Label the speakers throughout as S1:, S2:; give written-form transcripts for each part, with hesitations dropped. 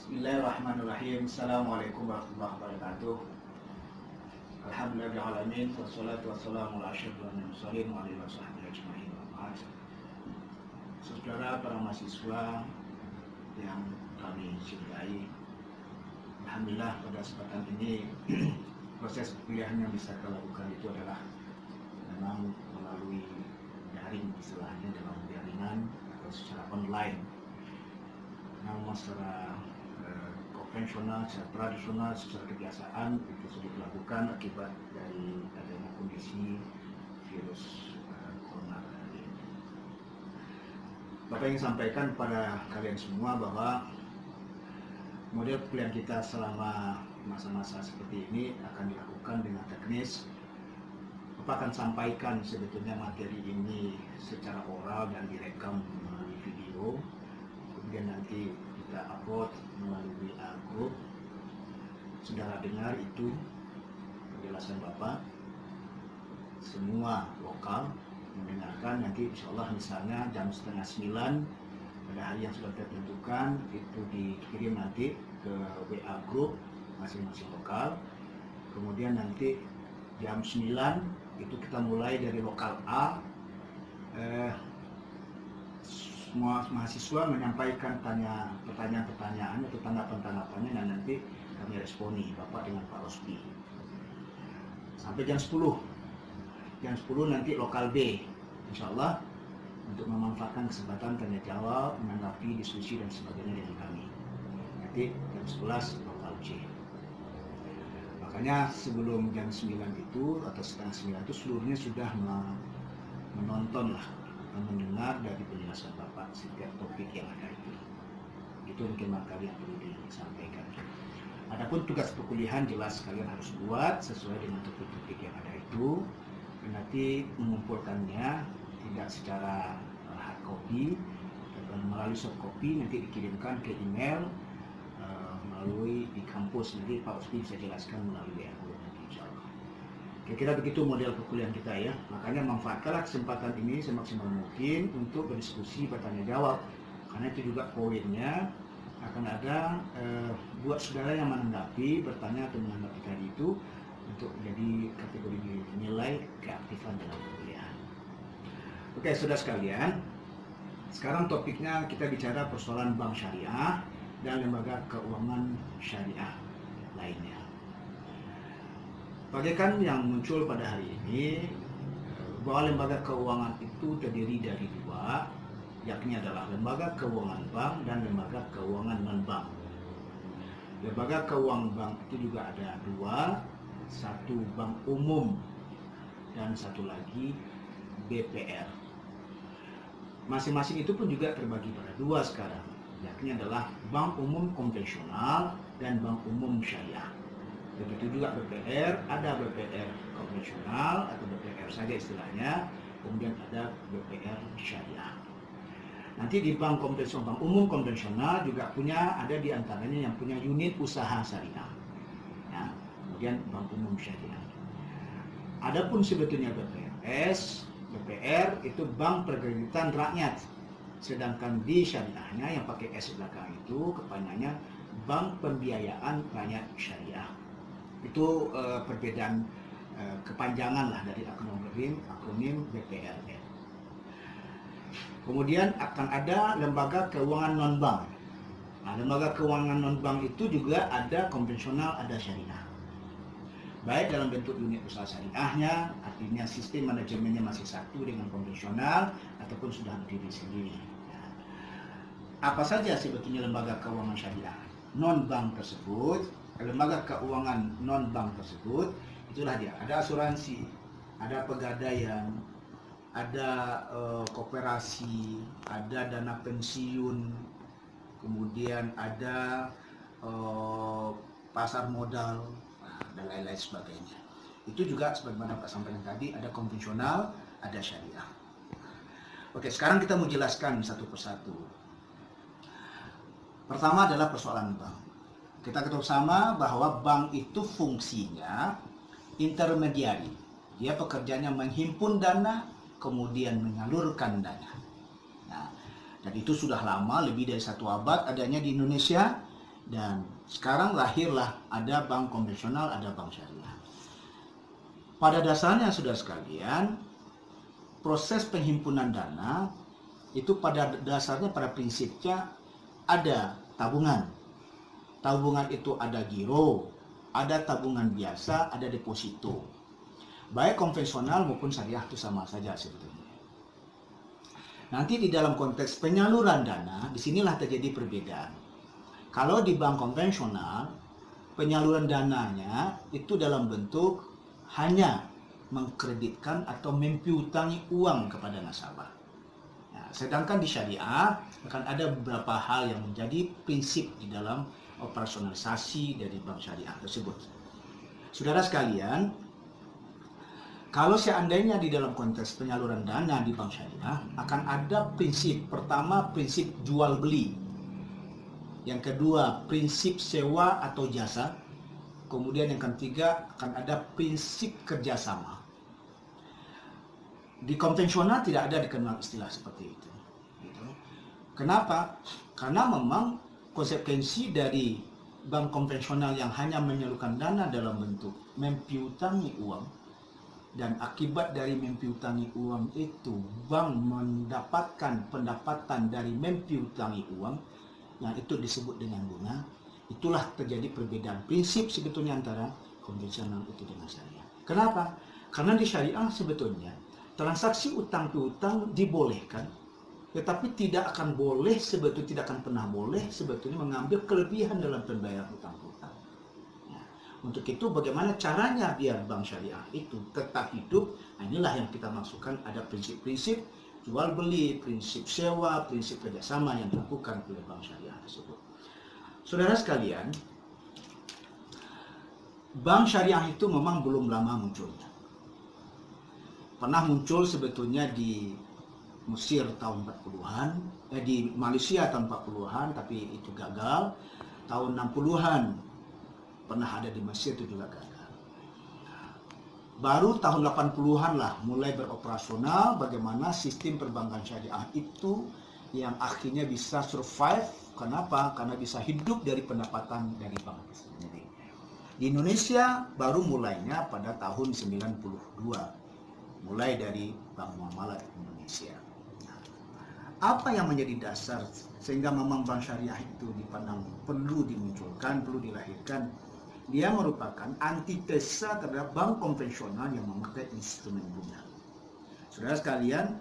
S1: Bismillahirrahmanirrahim. Assalamualaikum warahmatullahi wabarakatuh. Alhamdulillahirrahmanirrahim. Wassalatu wassalamu ala asyrafil mursalin wa alihi wasahbihi ajma'in. Saudara para mahasiswa yang kami cintai, alhamdulillah pada kesempatan ini proses kuliahnya bisa kita lakukan itu adalah memang melalui daring, istilahnya dalam jaringan atau secara online. Namun secara konvensional, secara tradisional, secara kebiasaan itu sudah dilakukan akibat dari adanya kondisi virus corona ini. Bapak ingin sampaikan pada kalian semua bahwa model kuliah kita selama masa-masa seperti ini akan dilakukan dengan teknis. Bapak akan sampaikan sebetulnya materi ini secara oral dan direkam melalui video. Kemudian nanti kita upload melalui grup. Saudara dengar itu penjelasan Bapak, semua lokal mendengarkan. Nanti insya Allah misalnya jam 8:30 pada hari yang sudah ditentukan itu dikirim nanti ke WA grup masing-masing lokal. Kemudian nanti jam 9 itu kita mulai dari lokal A. Semua mahasiswa menyampaikan pertanyaan-pertanyaan atau tanggapan-tanggapannya dan nanti kami responi Bapak dengan Pak Rospi sampai jam 10. Jam 10 nanti lokal B insya Allah untuk memanfaatkan kesempatan tanya jawab, menanggapi, diskusi dan sebagainya dengan kami. Nanti jam 11 lokal C. Makanya sebelum jam 9 itu atau setengah 9 itu seluruhnya sudah menonton lah, mendengar dari penjelasan Bapak setiap topik yang ada itu. Itu mungkin materi yang perlu disampaikan. Adapun tugas perkuliahan jelas kalian harus buat sesuai dengan topik-topik yang ada itu. Dan nanti mengumpulkannya tidak secara hard copy, dan melalui soft copy nanti dikirimkan ke email melalui di kampus. Nanti Pak Uspi bisa jelaskan melalui grup nanti insyaallah. Kira-kira begitu model perkuliahan kita ya. Makanya manfaatkanlah kesempatan ini semaksimal mungkin untuk berdiskusi, bertanya jawab. Karena itu juga poinnya akan ada buat saudara yang menanggapi, bertanya atau menanggapi tadi itu untuk menjadi kategori nilai keaktifan dalam perkuliahan. Oke, saudara sekalian. Sekarang topiknya kita bicara persoalan bank syariah dan lembaga keuangan syariah lainnya. Bagaikan yang muncul pada hari ini bahwa lembaga keuangan itu terdiri dari dua, yakni adalah lembaga keuangan bank dan lembaga keuangan non-bank. Lembaga keuangan bank itu juga ada dua, satu bank umum dan satu lagi BPR. Masing-masing itu pun juga terbagi pada dua sekarang, yakni adalah bank umum konvensional dan bank umum syariah. Begitu juga BPR, ada BPR konvensional atau BPR saja istilahnya, kemudian ada BPR syariah. Nanti di bank konvensional, bank umum konvensional juga ada di antaranya yang punya unit usaha syariah. Ya, kemudian bank umum syariah. Adapun sebetulnya BPR itu bank perkreditan rakyat. Sedangkan di syariahnya yang pakai S belakang itu kepanjangannya Bank Pembiayaan Rakyat Syariah. Itu perbedaan kepanjangan lah dari akronim BPRN. Kemudian akan ada lembaga keuangan non-bank. Nah, lembaga keuangan non-bank itu juga ada konvensional, ada syariah. Baik dalam bentuk unit usaha syariahnya, artinya sistem manajemennya masih satu dengan konvensional, ataupun sudah berdiri sendiri. Nah, apa saja sebetulnya lembaga keuangan syariah non-bank tersebut? Lembaga keuangan non-bank tersebut itulah dia, ada asuransi, ada pegadaian, ada koperasi, ada dana pensiun, kemudian ada pasar modal, dan lain-lain sebagainya. Itu juga sebagaimana Pak sampaikan tadi, ada konvensional, ada syariah. Oke, sekarang kita mau jelaskan satu persatu. Pertama adalah persoalan bank. Kita ketahui sama bahwa bank itu fungsinya intermediari. Dia pekerjaannya menghimpun dana, kemudian menyalurkan dana. Nah, dan itu sudah lama, lebih dari 1 abad adanya di Indonesia. Dan sekarang lahirlah ada bank konvensional, ada bank syariah. Pada dasarnya saudara sekalian, proses penghimpunan dana itu pada dasarnya, pada prinsipnya ada tabungan. Tabungan itu ada giro, ada tabungan biasa, ada deposito. Baik konvensional maupun syariah itu sama saja sebetulnya. Nanti di dalam konteks penyaluran dana, disinilah terjadi perbedaan. Kalau di bank konvensional, penyaluran dananya itu dalam bentuk hanya mengkreditkan atau mempiutangi uang kepada nasabah. Nah, sedangkan di syariah akan ada beberapa hal yang menjadi prinsip di dalam operasionalisasi dari bank syariah tersebut. Saudara sekalian, kalau seandainya di dalam konteks penyaluran dana di bank syariah akan ada prinsip, pertama prinsip jual beli, yang kedua prinsip sewa atau jasa, kemudian yang ketiga akan ada prinsip kerjasama. Di konvensional tidak ada dikenal istilah seperti itu. Kenapa? Karena memang konsekuensi dari bank konvensional yang hanya menyalurkan dana dalam bentuk mempiutangi uang, dan akibat dari mempiutangi uang itu bank mendapatkan pendapatan dari mempiutangi uang yang itu disebut dengan bunga. Itulah terjadi perbedaan prinsip sebetulnya antara konvensional itu dengan syariah. Kenapa? Karena di syariah sebetulnya transaksi utang piutang dibolehkan, tetapi tidak akan boleh, sebetulnya tidak akan pernah boleh sebetulnya mengambil kelebihan dalam pembayaran utang piutang. Untuk itu bagaimana caranya biar bank syariah itu tetap hidup? Nah, inilah yang kita maksudkan ada prinsip-prinsip jual beli, prinsip sewa, prinsip kerjasama yang dilakukan oleh bank syariah tersebut. Saudara sekalian, bank syariah itu memang belum lama munculnya. Pernah muncul sebetulnya di Mesir tahun 40-an, di Malaysia tahun 40-an, tapi itu gagal. Tahun 60-an pernah ada di Mesir, itu juga gagal. Baru tahun 80-an lah mulai beroperasional bagaimana sistem perbankan syariah itu yang akhirnya bisa survive. Kenapa? Karena bisa hidup dari pendapatan dari bank itu sendiri. Di Indonesia baru mulainya pada tahun 92, mulai dari Bank Muamalat Indonesia. Apa yang menjadi dasar sehingga memang bank syariah itu dipandang perlu dimunculkan, perlu dilahirkan? Dia merupakan antitesa terhadap bank konvensional yang memakai instrumen bunga. Saudara sekalian,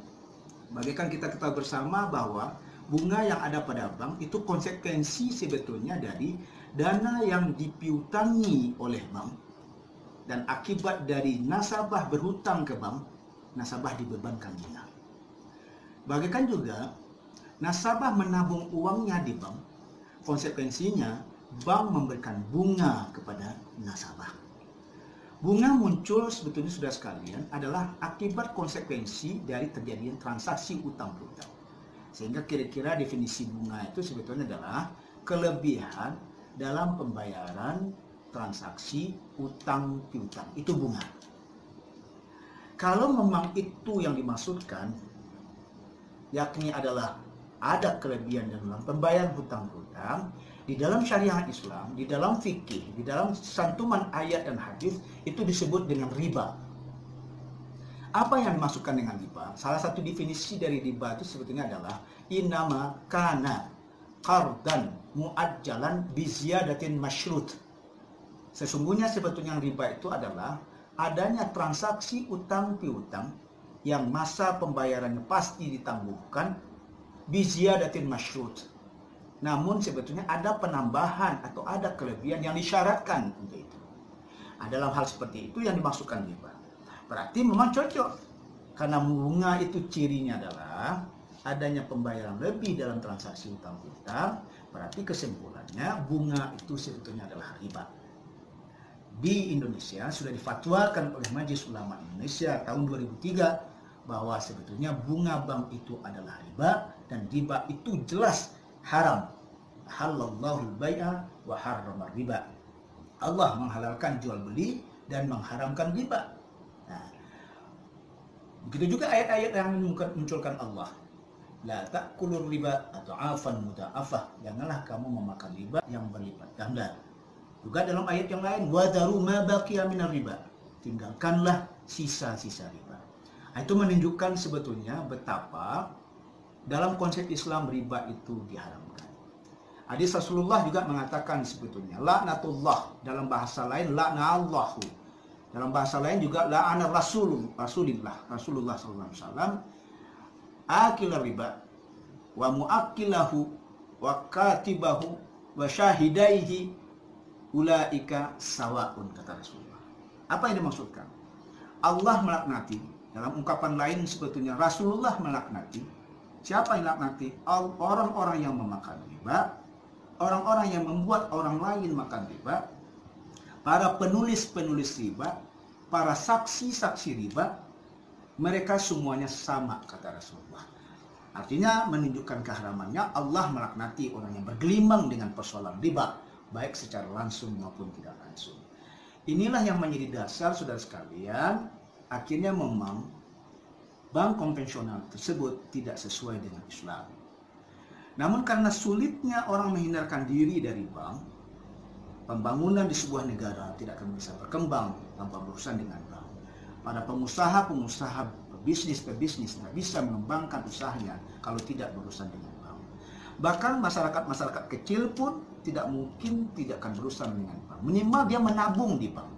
S1: bagaikan kita ketahui bersama bahwa bunga yang ada pada bank itu konsekuensi sebetulnya dari dana yang dipiutangi oleh bank, dan akibat dari nasabah berhutang ke bank, nasabah dibebankan bunga. Bagaikan juga nasabah menabung uangnya di bank, konsekuensinya bank memberikan bunga kepada nasabah. Bunga muncul sebetulnya saudara sekalian adalah akibat konsekuensi dari terjadinya transaksi utang piutang. Sehingga kira-kira definisi bunga itu sebetulnya adalah kelebihan dalam pembayaran transaksi utang piutang. Itu bunga. Kalau memang itu yang dimaksudkan, yakni adalah ada kelebihan dalam pembayaran hutang piutang, di dalam syariah Islam, di dalam fikih, di dalam santuman ayat dan hadis itu disebut dengan riba. Apa yang dimaksudkan dengan riba? Salah satu definisi dari riba itu sebetulnya adalah innama kana qardan muajjalan biziyadatin masyrut. Sesungguhnya sebetulnya riba itu adalah adanya transaksi utang piutang yang masa pembayarannya pasti ditangguhkan biziyadatin masyrut. Namun sebetulnya ada penambahan atau ada kelebihan yang disyaratkan untuk itu. Nah, dalam hal seperti itu yang dimaksudkan riba. Berarti memang cocok. Karena bunga itu cirinya adalah adanya pembayaran lebih dalam transaksi utang piutang. Berarti kesimpulannya bunga itu sebetulnya adalah riba. Di Indonesia sudah difatwakan oleh Majelis Ulama Indonesia tahun 2003 bahwa sebetulnya bunga bank itu adalah riba, dan riba itu jelas haram. Halallahu al-bai'a wa harrama riba. Allah menghalalkan jual beli dan mengharamkan riba. Nah, begitu juga ayat-ayat yang memunculkan Allah. La ta'kulur riba atau afan mudha'afah. Janganlah kamu memakan riba yang berlipat ganda. Juga dalam ayat yang lain, wadaru ma baqiya minar riba. Tinggalkanlah sisa-sisa riba. Itu menunjukkan sebetulnya betapa dalam konsep Islam riba itu diharamkan. Hadis Rasulullah juga mengatakan sebetulnya laknatullah, dalam bahasa lain laknallahu. Dalam bahasa lain juga la'ana Rasulullah sallallahu alaihi wasallam akil riba wa muakkilahu wa katibahu wa syahidaihi ulaika sawaun, kata Rasulullah. Apa yang dimaksudkan? Allah melaknati. Dalam ungkapan lain sebetulnya Rasulullah melaknati. Siapa yang melaknati? Orang-orang yang memakan riba, orang-orang yang membuat orang lain makan riba, para penulis-penulis riba, para saksi-saksi riba, mereka semuanya sama, kata Rasulullah. Artinya menunjukkan keharamannya Allah melaknati orang yang bergelimang dengan persoalan riba, baik secara langsung maupun tidak langsung. Inilah yang menjadi dasar, saudara sekalian, akhirnya memang bank konvensional tersebut tidak sesuai dengan Islam. Namun karena sulitnya orang menghindarkan diri dari bank, pembangunan di sebuah negara tidak akan bisa berkembang tanpa berurusan dengan bank. Pada pengusaha pebisnis tidak bisa mengembangkan usahanya kalau tidak berurusan dengan bank. Bahkan masyarakat kecil pun tidak mungkin tidak akan berurusan dengan bank. Minimal dia menabung di bank.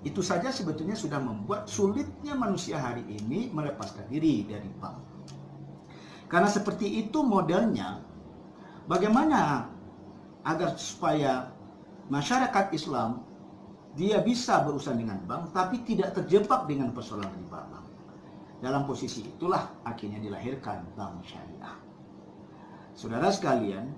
S1: Itu saja sebetulnya sudah membuat sulitnya manusia hari ini melepaskan diri dari bank. Karena seperti itu modelnya, bagaimana agar supaya masyarakat Islam dia bisa berurusan dengan bank tapi tidak terjebak dengan persoalan riba bank. Dalam posisi itulah akhirnya dilahirkan bank syariah. Saudara sekalian,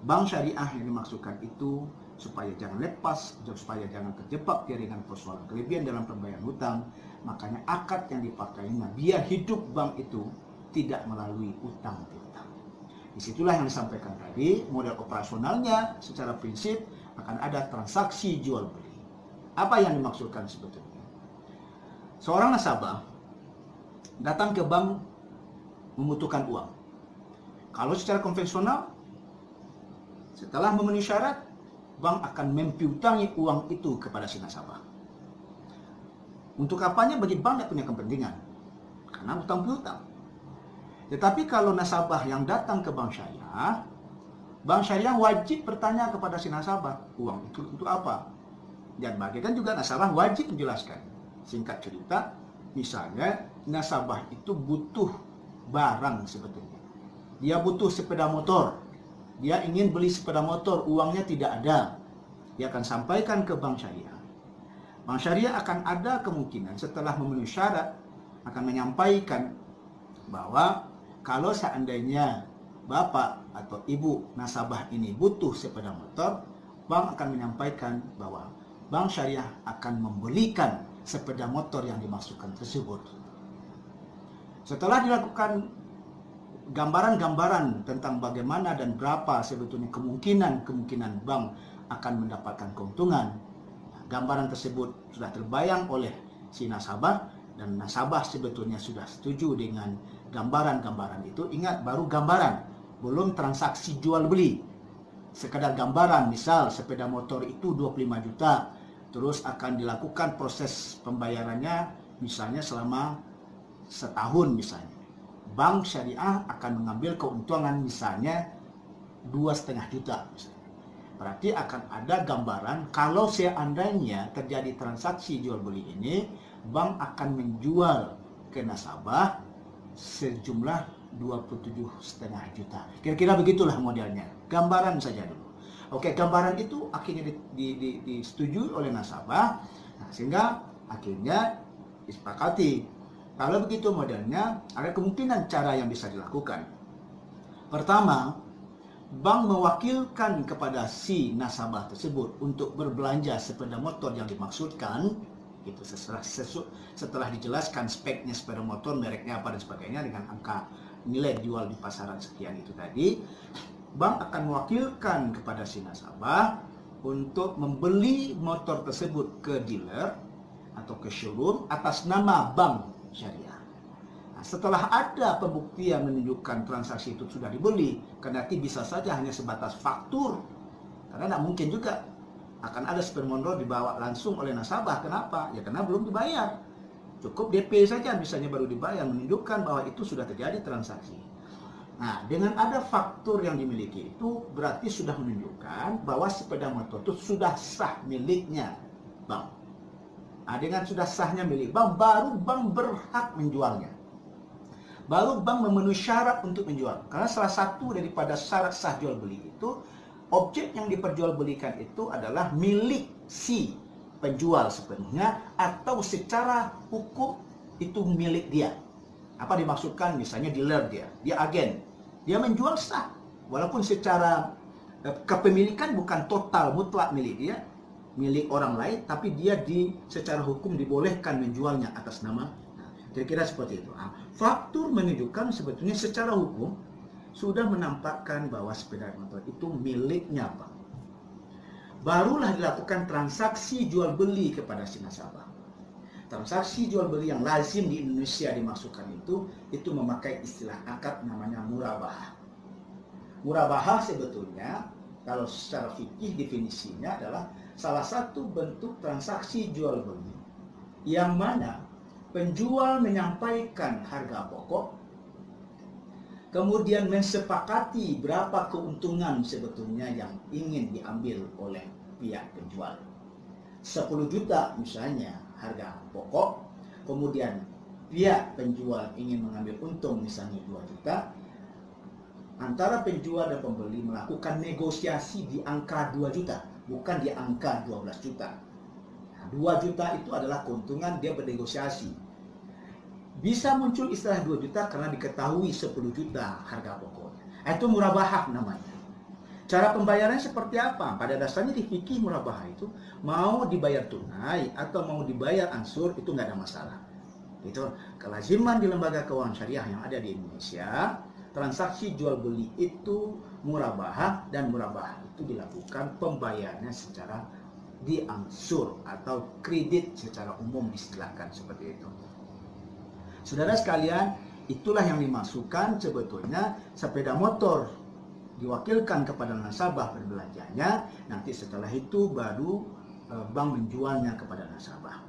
S1: bank syariah yang dimaksudkan itu supaya jangan lepas, supaya jangan terjebak dengan persoalan kelebihan dalam pembayaran hutang. Makanya akad yang dipakainya biar hidup bank itu tidak melalui utang piutang. Disitulah yang disampaikan tadi, model operasionalnya secara prinsip akan ada transaksi jual beli. Apa yang dimaksudkan sebetulnya? Seorang nasabah datang ke bank membutuhkan uang. Kalau secara konvensional, setelah memenuhi syarat, bank akan mempiutangi uang itu kepada si nasabah. Untuk apanya? Bagi bank tidak punya kepentingan, karena utang piutang. Tetapi kalau nasabah yang datang ke bank syariah wajib bertanya kepada si nasabah, uang itu untuk apa? Dan bagikan juga nasabah wajib menjelaskan. Singkat cerita, misalnya nasabah itu butuh barang sebetulnya. Dia butuh sepeda motor. Dia ingin beli sepeda motor, uangnya tidak ada. Dia akan sampaikan ke bank syariah. Bank syariah akan ada kemungkinan setelah memenuhi syarat akan menyampaikan bahwa kalau seandainya bapak atau ibu nasabah ini butuh sepeda motor, bank akan menyampaikan bahwa bank syariah akan membelikan sepeda motor yang dimaksudkan tersebut. Setelah dilakukan gambaran-gambaran tentang bagaimana dan berapa sebetulnya kemungkinan bank akan mendapatkan keuntungan, gambaran tersebut sudah terbayang oleh si nasabah dan nasabah sebetulnya sudah setuju dengan gambaran-gambaran itu. Ingat, baru gambaran, belum transaksi jual beli. Sekadar gambaran, misal sepeda motor itu 25 juta, terus akan dilakukan proses pembayarannya misalnya selama setahun misalnya. Bank syariah akan mengambil keuntungan misalnya 2,5 juta misalnya. Berarti akan ada gambaran kalau seandainya terjadi transaksi jual beli ini, bank akan menjual ke nasabah sejumlah 27,5 juta. Kira-kira begitulah modelnya. Gambaran saja dulu. Oke, gambaran itu akhirnya disetujui oleh nasabah, sehingga akhirnya disepakati. Kalau begitu modelnya, ada kemungkinan cara yang bisa dilakukan. Pertama, bank mewakilkan kepada si nasabah tersebut untuk berbelanja sepeda motor yang dimaksudkan. Itu setelah dijelaskan speknya sepeda motor, mereknya apa dan sebagainya dengan angka nilai jual di pasaran sekian itu tadi, bank akan mewakilkan kepada si nasabah untuk membeli motor tersebut ke dealer atau ke showroom atas nama bank syariah. Setelah ada pembuktian menunjukkan transaksi itu sudah dibeli, kendati bisa saja hanya sebatas faktur, karena tidak mungkin juga akan ada sepeda motor dibawa langsung oleh nasabah. Kenapa? Ya karena belum dibayar. Cukup DP saja misalnya baru dibayar, menunjukkan bahwa itu sudah terjadi transaksi. Nah, dengan ada faktur yang dimiliki itu berarti sudah menunjukkan bahwa sepeda motor itu sudah sah miliknya bank. Nah, dengan sudah sahnya milik bank, baru bank berhak menjualnya. Baru bank memenuhi syarat untuk menjual. Karena salah satu daripada syarat sah jual beli itu, objek yang diperjualbelikan itu adalah milik si penjual sepenuhnya, atau secara hukum itu milik dia. Apa dimaksudkan? Misalnya dealer dia agen, dia menjual sah, walaupun secara kepemilikan bukan total mutlak milik dia, milik orang lain, tapi dia secara hukum dibolehkan menjualnya atas nama. Kira-kira seperti itu. Faktur menunjukkan sebetulnya secara hukum sudah menampakkan bahwa sepeda motor itu miliknya bank. Barulah dilakukan transaksi jual beli kepada si nasabah. Transaksi jual beli yang lazim di Indonesia dimasukkan itu memakai istilah akad namanya murabahah. Murabahah sebetulnya kalau secara fikih definisinya adalah salah satu bentuk transaksi jual beli yang mana penjual menyampaikan harga pokok, kemudian mensepakati berapa keuntungan sebetulnya yang ingin diambil oleh pihak penjual. 10 juta misalnya harga pokok, kemudian pihak penjual ingin mengambil untung misalnya 2 juta, antara penjual dan pembeli melakukan negosiasi di angka 2 juta, bukan di angka 12 juta. 2 juta itu adalah keuntungan, dia bernegosiasi. Bisa muncul istilah 2 juta karena diketahui 10 juta harga pokoknya. Itu murabahah namanya. Cara pembayarannya seperti apa? Pada dasarnya di fikih murabahah itu mau dibayar tunai atau mau dibayar ansur itu nggak ada masalah. Itu kelaziman di lembaga keuangan syariah yang ada di Indonesia. Transaksi jual beli itu murabahah, dan murabahah itu dilakukan pembayarannya secara diangsur atau kredit secara umum istilahkan seperti itu. Saudara sekalian, itulah yang dimasukkan sebetulnya sepeda motor diwakilkan kepada nasabah berbelanjanya, nanti setelah itu baru bank menjualnya kepada nasabah.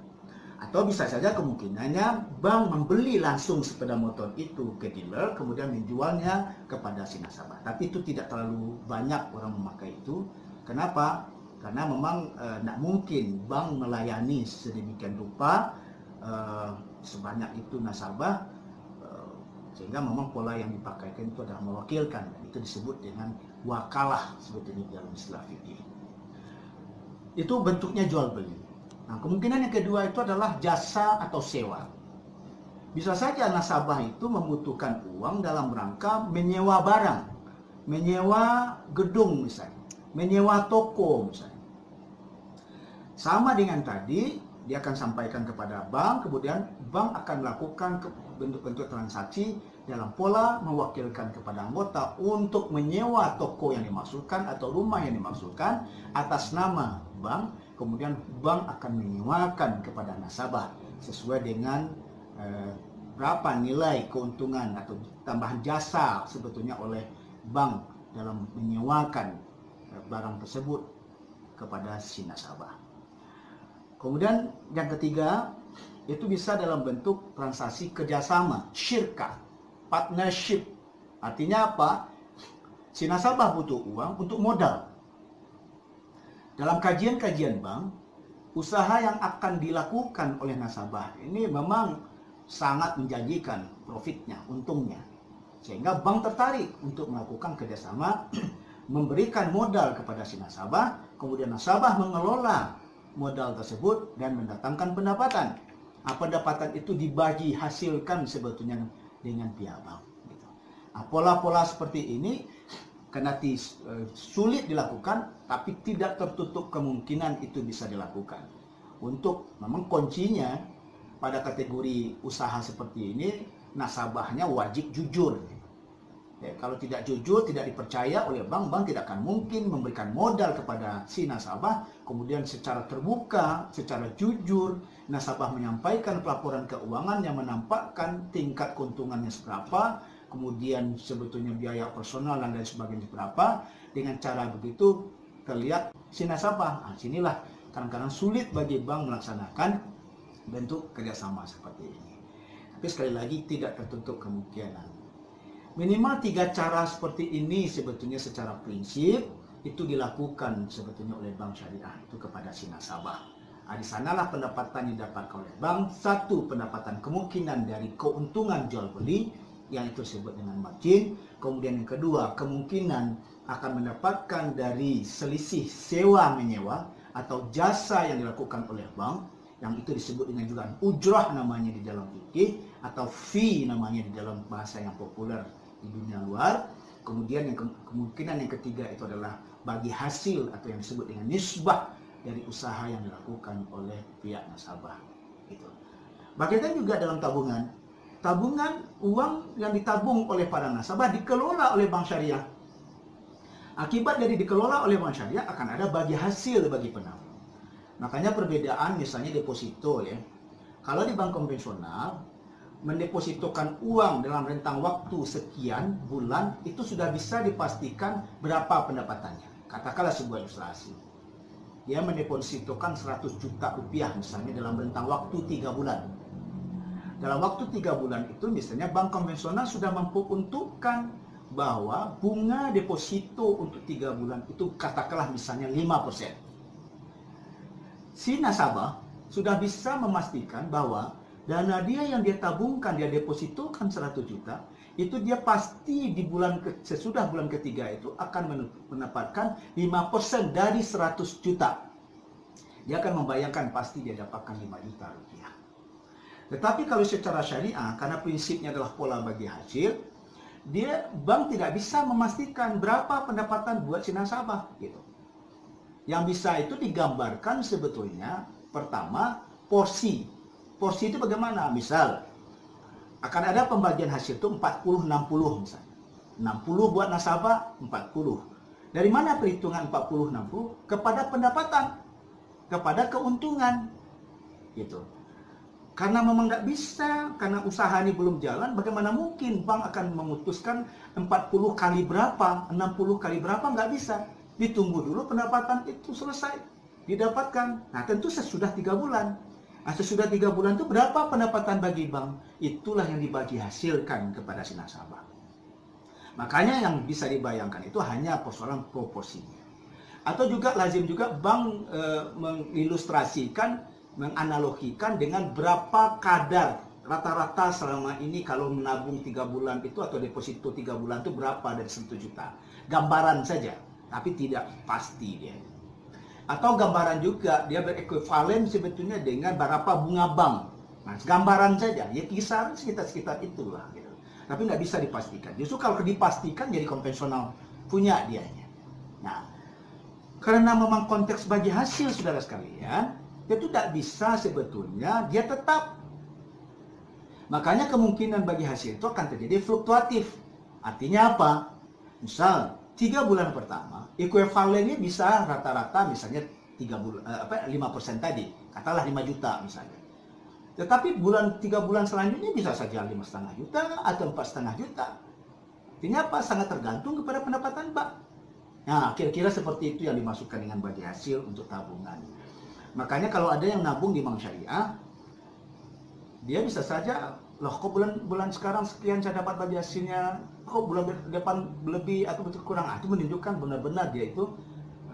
S1: Atau bisa saja kemungkinannya bank membeli langsung sepeda motor itu ke dealer, kemudian menjualnya kepada si nasabah. Tapi itu tidak terlalu banyak orang memakai itu. Kenapa? Karena memang tidak mungkin bank melayani sedemikian rupa sebanyak itu nasabah, sehingga memang pola yang dipakaikan itu adalah mewakilkan. Itu disebut dengan wakalah sebetulnya dalam istilah fikih. Itu bentuknya jual beli. Nah, kemungkinan yang kedua itu adalah jasa atau sewa. Bisa saja nasabah itu membutuhkan uang dalam rangka menyewa barang, menyewa gedung misalnya, menyewa toko misalnya. Sama dengan tadi, dia akan sampaikan kepada bank, kemudian bank akan melakukan bentuk-bentuk transaksi dalam pola mewakilkan kepada anggota untuk menyewa toko yang dimaksudkan atau rumah yang dimaksudkan atas nama bank, kemudian bank akan menyewakan kepada nasabah sesuai dengan berapa nilai keuntungan atau tambahan jasa sebetulnya oleh bank dalam menyewakan barang tersebut kepada si nasabah. Kemudian yang ketiga, itu bisa dalam bentuk transaksi kerjasama, syirkah, partnership. Artinya apa? Si nasabah butuh uang untuk modal. Dalam kajian-kajian bank, usaha yang akan dilakukan oleh nasabah ini memang sangat menjanjikan profitnya, untungnya. Sehingga bank tertarik untuk melakukan kerjasama, memberikan modal kepada si nasabah, kemudian nasabah mengelola modal tersebut dan mendatangkan pendapatan. Pendapatan itu dibagi hasilkan sebetulnya dengan pihak bank. Pola-pola seperti ini kendati sulit dilakukan, tapi tidak tertutup kemungkinan itu bisa dilakukan. Untuk memang kuncinya pada kategori usaha seperti ini, nasabahnya wajib jujur. Ya, kalau tidak jujur, tidak dipercaya oleh bank, bank tidak akan mungkin memberikan modal kepada si nasabah. Kemudian secara terbuka, secara jujur, nasabah menyampaikan pelaporan keuangan yang menampakkan tingkat keuntungannya seberapa, kemudian sebetulnya biaya personal dan lain sebagainya seberapa. Dengan cara begitu terlihat si nasabah. Nah, sinilah kadang-kadang sulit bagi bank melaksanakan bentuk kerjasama seperti ini. Tapi sekali lagi tidak tertutup kemungkinan. Minimal 3 cara seperti ini sebetulnya secara prinsip itu dilakukan sebetulnya oleh bank syariah itu kepada si nasabah. Di sanalah pendapatan yang didapatkan oleh bank. Satu, pendapatan kemungkinan dari keuntungan jual beli yang itu disebut dengan margin. Kemudian yang kedua, kemungkinan akan mendapatkan dari selisih sewa menyewa atau jasa yang dilakukan oleh bank, yang itu disebut dengan juga ujrah namanya di dalam fikih, atau fee namanya di dalam bahasa yang populer di dunia luar. Kemudian yang kemungkinan yang ketiga itu adalah bagi hasil atau yang disebut dengan nisbah dari usaha yang dilakukan oleh pihak nasabah. Gitu. Bagian juga dalam tabungan. Tabungan, uang yang ditabung oleh para nasabah dikelola oleh bank syariah. Akibat dari dikelola oleh bank syariah akan ada bagi hasil bagi penabung. Makanya perbedaan misalnya deposito ya. Kalau di bank konvensional mendepositokan uang dalam rentang waktu sekian bulan itu sudah bisa dipastikan berapa pendapatannya. Katakanlah sebuah ilustrasi. Dia mendepositokan 100 juta rupiah misalnya dalam rentang waktu 3 bulan. Dalam waktu 3 bulan itu misalnya bank konvensional sudah memperuntukkan bahwa bunga deposito untuk 3 bulan itu katakanlah misalnya 5%. Si nasabah sudah bisa memastikan bahwa dana dia yang dia tabungkan, dia depositokan 100 juta, itu dia pasti di sesudah bulan ketiga itu akan mendapatkan 5% dari 100 juta. Dia akan membayangkan pasti dia dapatkan 5 juta rupiah. Tetapi kalau secara syariah, karena prinsipnya adalah pola bagi hasil, bank tidak bisa memastikan berapa pendapatan buat si nasabah gitu. Yang bisa itu digambarkan sebetulnya pertama porsi. Porsi itu bagaimana? Misal akan ada pembagian hasil itu 40-60 misalnya. 60 buat nasabah, 40. Dari mana perhitungan 40-60? Kepada pendapatan, kepada keuntungan. Gitu. Karena memang nggak bisa, karena usaha ini belum jalan, bagaimana mungkin bank akan memutuskan 40 kali berapa, 60 kali berapa, nggak bisa. Ditunggu dulu pendapatan itu selesai, didapatkan. Nah tentu sesudah 3 bulan. Nah, sesudah 3 bulan itu berapa pendapatan bagi bank? Itulah yang dibagi hasilkan kepada si nasabah. Makanya yang bisa dibayangkan itu hanya persoalan proporsinya. Atau juga lazim juga bank mengilustrasikan, menganalogikan dengan berapa kadar rata-rata selama ini kalau menabung 3 bulan itu atau deposito 3 bulan itu berapa dari 1 juta. Gambaran saja, tapi tidak pasti dia. Atau gambaran juga dia berekuivalen sebetulnya dengan berapa bunga bank. Nah, gambaran saja, ya kisaran sekitar itulah gitu. Tapi nggak bisa dipastikan. Justru kalau dipastikan jadi konvensional punya dianya. Nah, karena memang konteks bagi hasil saudara sekalian, itu tidak bisa sebetulnya dia tetap. Makanya kemungkinan bagi hasil itu akan terjadi fluktuatif. Artinya apa? Misal 3 bulan pertama, ekuivalennya bisa rata-rata misalnya 5% tadi, katakanlah 5 juta misalnya. Tetapi 3 bulan selanjutnya bisa saja 5,5 juta atau 4,5 juta. Artinya apa? Sangat tergantung kepada pendapatan bank. Nah, kira-kira seperti itu yang dimasukkan dengan bagi hasil untuk tabungan. Makanya kalau ada yang nabung di bank syariah, dia bisa saja, loh kok bulan sekarang sekian saya dapat bagi hasilnya, kok bulan depan lebih atau betul kurang. Itu menunjukkan benar-benar dia itu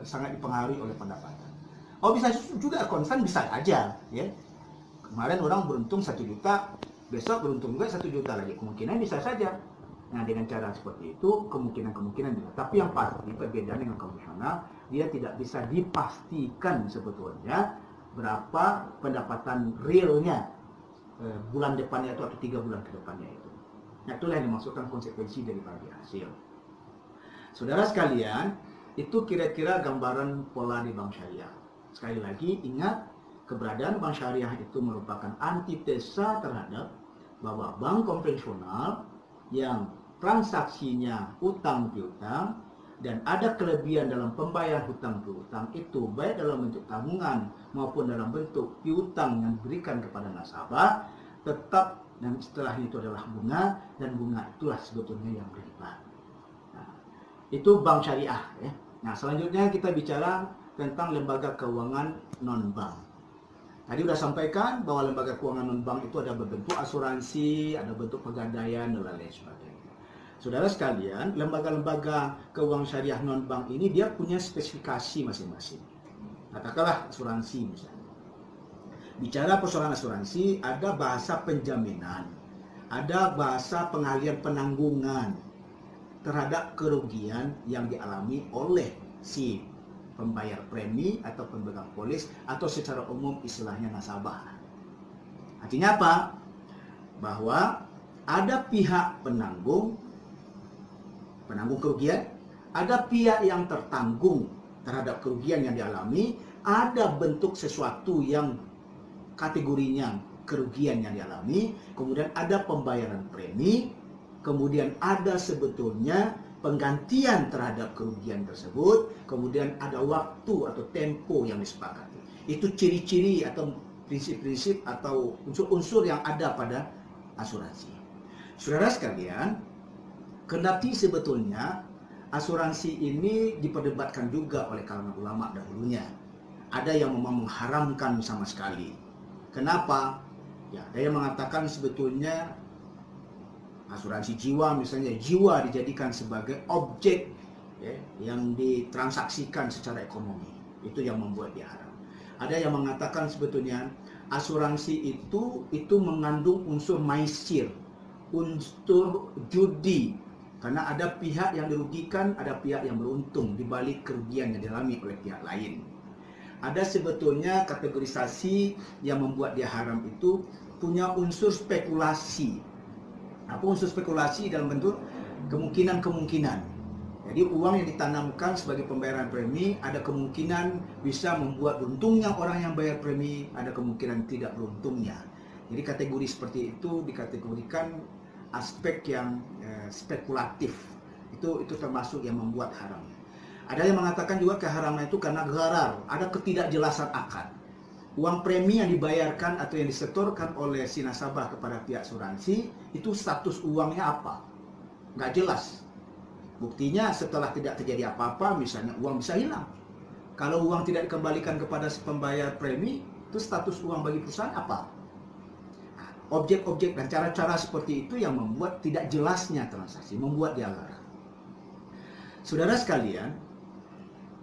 S1: sangat dipengaruhi oleh pendapatan. Oh bisa juga konstan, bisa aja ya. Kemarin orang beruntung 1 juta, besok beruntung juga 1 juta lagi, kemungkinan bisa saja. Nah dengan cara seperti itu kemungkinan juga. Tapi yang pasti perbedaan dengan konvensional, dia tidak bisa dipastikan sebetulnya berapa pendapatan realnya bulan depannya itu atau 3 bulan ke depannya itu. Nah, itulah yang dimaksudkan konsekuensi dari bagi hasil. Saudara sekalian, itu kira-kira gambaran pola di bank syariah. Sekali lagi ingat, keberadaan bank syariah itu merupakan antitesa terhadap bahwa bank konvensional yang transaksinya hutang piutang dan ada kelebihan dalam pembayaran hutang piutang itu baik dalam bentuk tabungan maupun dalam bentuk piutang yang diberikan kepada nasabah, tetap dan setelah itu adalah bunga, dan bunga itulah sebetulnya yang riba. Nah, itu bank syariah ya. Nah, selanjutnya kita bicara tentang lembaga keuangan non-bank. Tadi sudah sampaikan bahwa lembaga keuangan non-bank itu ada berbentuk asuransi, ada bentuk pegadaian, dan lain sebagainya. Saudara sekalian, lembaga-lembaga keuangan syariah non-bank ini dia punya spesifikasi masing-masing. Katakanlah asuransi misalnya. Bicara persoalan asuransi, ada bahasa penjaminan, ada bahasa pengalihan penanggungan terhadap kerugian yang dialami oleh si pembayar premi atau pemegang polis atau secara umum istilahnya nasabah. Artinya apa? Bahwa ada pihak penanggung kerugian, ada pihak yang tertanggung terhadap kerugian yang dialami, ada bentuk sesuatu yang kategorinya kerugian yang dialami, kemudian ada pembayaran premi, kemudian ada sebetulnya penggantian terhadap kerugian tersebut, kemudian ada waktu atau tempo yang disepakati. Itu ciri-ciri atau prinsip-prinsip atau unsur-unsur yang ada pada asuransi. Saudara sekalian, kendati sebetulnya asuransi ini diperdebatkan juga oleh kalangan ulama dahulunya. Ada yang memang mengharamkan sama sekali. Kenapa? Ya, ada yang mengatakan sebetulnya asuransi jiwa misalnya, jiwa dijadikan sebagai objek ya, yang ditransaksikan secara ekonomi. Itu yang membuat dia haram. Ada yang mengatakan sebetulnya asuransi itu mengandung unsur maisir, unsur judi. Karena ada pihak yang dirugikan, ada pihak yang beruntung di balik kerugian yang dialami oleh pihak lain. Ada sebetulnya kategorisasi yang membuat dia haram itu punya unsur spekulasi. Apa unsur spekulasi? Dalam bentuk kemungkinan-kemungkinan. Jadi uang yang ditanamkan sebagai pembayaran premi ada kemungkinan bisa membuat beruntungnya orang yang bayar premi, ada kemungkinan tidak beruntungnya. Jadi kategori seperti itu dikategorikan aspek yang spekulatif. Itu termasuk yang membuat haram. Ada yang mengatakan juga keharaman itu karena gharar, ada ketidakjelasan akad. Uang premi yang dibayarkan atau yang disetorkan oleh si nasabah kepada pihak asuransi, itu status uangnya apa? Nggak jelas. Buktinya setelah tidak terjadi apa-apa, misalnya uang bisa hilang. Kalau uang tidak dikembalikan kepada si pembayar premi, itu status uang bagi perusahaan apa? Objek-objek dan cara-cara seperti itu yang membuat tidak jelasnya transaksi, membuat dia gharar. Saudara sekalian,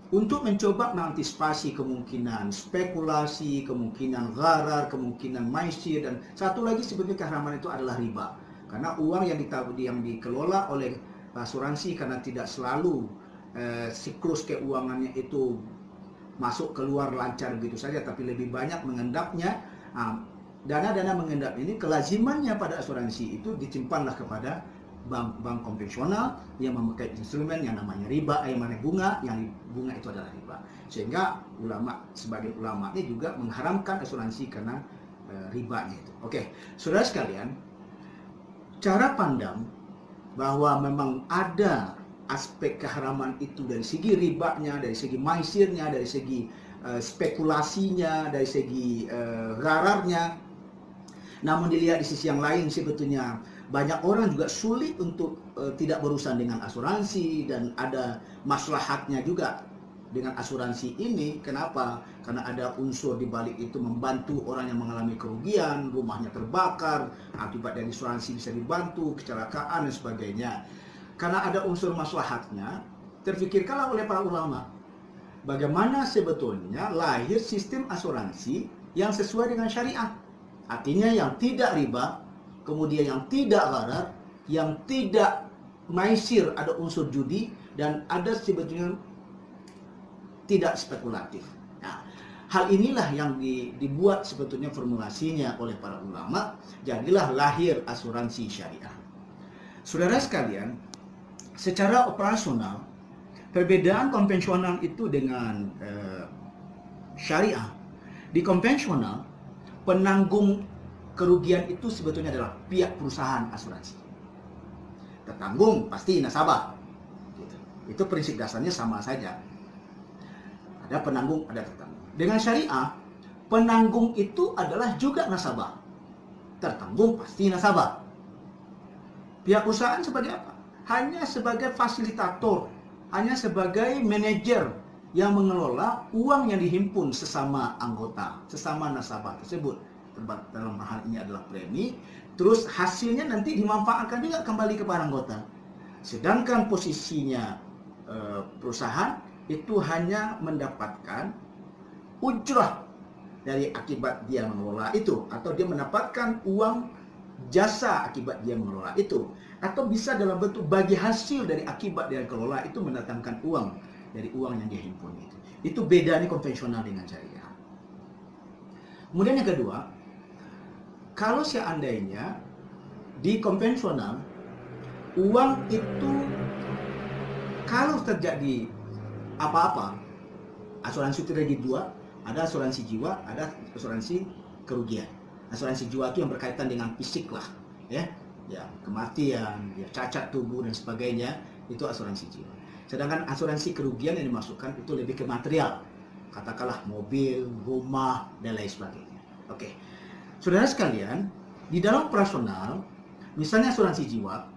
S1: untuk mencoba mengantisipasi kemungkinan spekulasi, kemungkinan gharar, kemungkinan maisir, dan satu lagi sebetulnya keharaman itu adalah riba. Karena uang yang dikelola oleh asuransi karena tidak selalu siklus keuangannya itu masuk keluar lancar begitu saja, tapi lebih banyak mengendapnya. Dana-dana mengendap ini kelazimannya pada asuransi itu disimpanlah kepada bank konvensional yang memakai instrumen yang namanya riba, yang mana bunga, yang bunga itu adalah riba. Sehingga sebagai ulama ini juga mengharamkan asuransi karena ribanya itu. Oke, saudara sekalian, cara pandang bahwa memang ada aspek keharaman itu dari segi ribanya, dari segi maisirnya, dari segi spekulasinya, dari segi ghararnya. Namun dilihat di sisi yang lain sebetulnya banyak orang juga sulit untuk tidak berurusan dengan asuransi, dan ada maslahatnya juga dengan asuransi ini. Kenapa? Karena ada unsur di balik itu membantu orang yang mengalami kerugian, rumahnya terbakar, akibat dari asuransi bisa dibantu, kecelakaan dan sebagainya. Karena ada unsur maslahatnya, terfikirkanlah oleh para ulama bagaimana sebetulnya lahir sistem asuransi yang sesuai dengan syariah. Artinya yang tidak riba, kemudian yang tidak gharar, yang tidak maisir, ada unsur judi, dan ada sebetulnya tidak spekulatif. Nah, hal inilah yang dibuat sebetulnya formulasinya oleh para ulama, jadilah lahir asuransi syariah. Saudara sekalian, secara operasional, perbedaan konvensional itu dengan syariah. Di konvensional, penanggung kerugian itu sebetulnya adalah pihak perusahaan asuransi. tertanggung pasti nasabah. Gitu. Itu prinsip dasarnya sama saja. Ada penanggung, ada tertanggung. Dengan syariah, penanggung itu adalah juga nasabah. Tertanggung pasti nasabah. Pihak perusahaan sebagai apa? Hanya sebagai fasilitator, hanya sebagai manajer yang mengelola uang yang dihimpun sesama anggota, sesama nasabah tersebut. Dalam hal ini adalah premi, terus hasilnya nanti dimanfaatkan juga kembali kepada anggota. Sedangkan posisinya perusahaan itu hanya mendapatkan ujrah dari akibat dia mengelola itu, atau dia mendapatkan uang jasa akibat dia mengelola itu, atau bisa dalam bentuk bagi hasil dari akibat dia kelola itu mendatangkan uang dari uang yang dia himpun itu. Itu bedanya konvensional dengan syariah. Kemudian yang kedua, kalau seandainya di konvensional uang itu kalau terjadi apa-apa, asuransi itu ada dua, ada asuransi jiwa, ada asuransi kerugian. Asuransi jiwa itu yang berkaitan dengan fisik lah, ya kematian, ya cacat tubuh dan sebagainya, itu asuransi jiwa. Sedangkan asuransi kerugian yang dimasukkan itu lebih ke material, katakanlah mobil, rumah dan lain sebagainya. Oke, saudara sekalian, di dalam operasional, misalnya asuransi jiwa,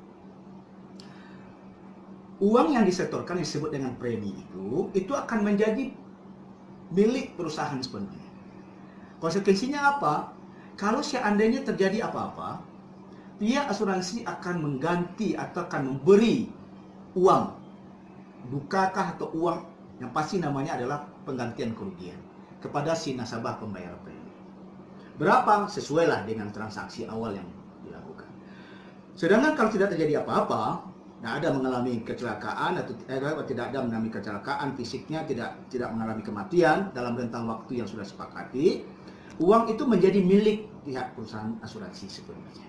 S1: uang yang disetorkan yang disebut dengan premi itu akan menjadi milik perusahaan sepenuhnya. Konsekuensinya apa? Kalau seandainya terjadi apa-apa, pihak asuransi akan mengganti atau akan memberi uang, dukakah atau uang yang pasti namanya adalah penggantian kerugian kepada si nasabah pembayar premi. Berapa? Sesuailah dengan transaksi awal yang dilakukan. Sedangkan kalau tidak terjadi apa-apa, tidak ada mengalami kecelakaan atau tidak ada mengalami kecelakaan fisiknya, tidak mengalami kematian dalam rentang waktu yang sudah sepakati, uang itu menjadi milik pihak perusahaan asuransi sepenuhnya.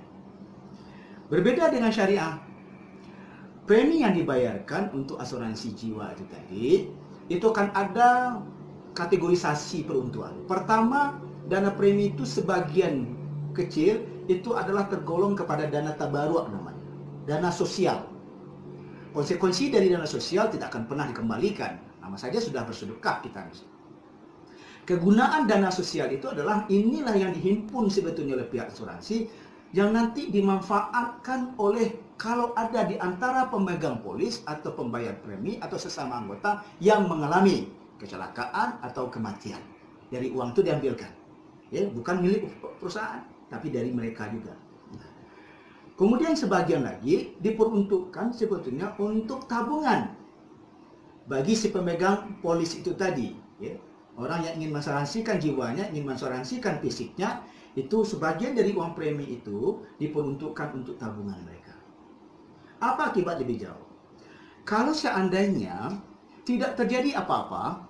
S1: Berbeda dengan syariah, premi yang dibayarkan untuk asuransi jiwa itu tadi, itu akan ada kategorisasi peruntukan. Pertama, dana premi itu sebagian kecil itu adalah tergolong kepada dana tabarruk namanya, dana sosial. Konsekuensi dari dana sosial tidak akan pernah dikembalikan. Nama saja sudah bersedekah kita. Kegunaan dana sosial itu adalah inilah yang dihimpun sebetulnya oleh pihak asuransi yang nanti dimanfaatkan oleh kalau ada di antara pemegang polis atau pembayar premi atau sesama anggota yang mengalami kecelakaan atau kematian. Dari uang itu diambilkan. Ya, bukan milik perusahaan, tapi dari mereka juga. Kemudian sebagian lagi diperuntukkan sebetulnya untuk tabungan bagi si pemegang polis itu tadi. Ya. Orang yang ingin mengasuransikan jiwanya, ingin mengasuransikan fisiknya, itu sebagian dari uang premi itu diperuntukkan untuk tabungan mereka. Apa akibat lebih jauh? Kalau seandainya tidak terjadi apa-apa,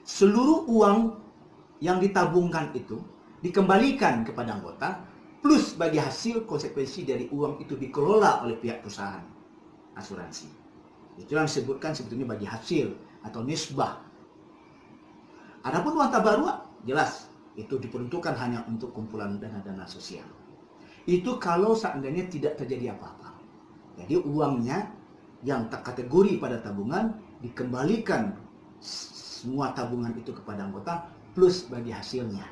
S1: seluruh uang yang ditabungkan itu dikembalikan kepada anggota, plus bagi hasil konsekuensi dari uang itu dikelola oleh pihak perusahaan asuransi. Itu yang disebutkan sebetulnya bagi hasil atau nisbah. Adapun uang tabarruk jelas itu diperuntukkan hanya untuk kumpulan dana-dana sosial. Itu kalau seandainya tidak terjadi apa-apa. Jadi uangnya yang terkategori pada tabungan dikembalikan semua tabungan itu kepada anggota plus bagi hasilnya.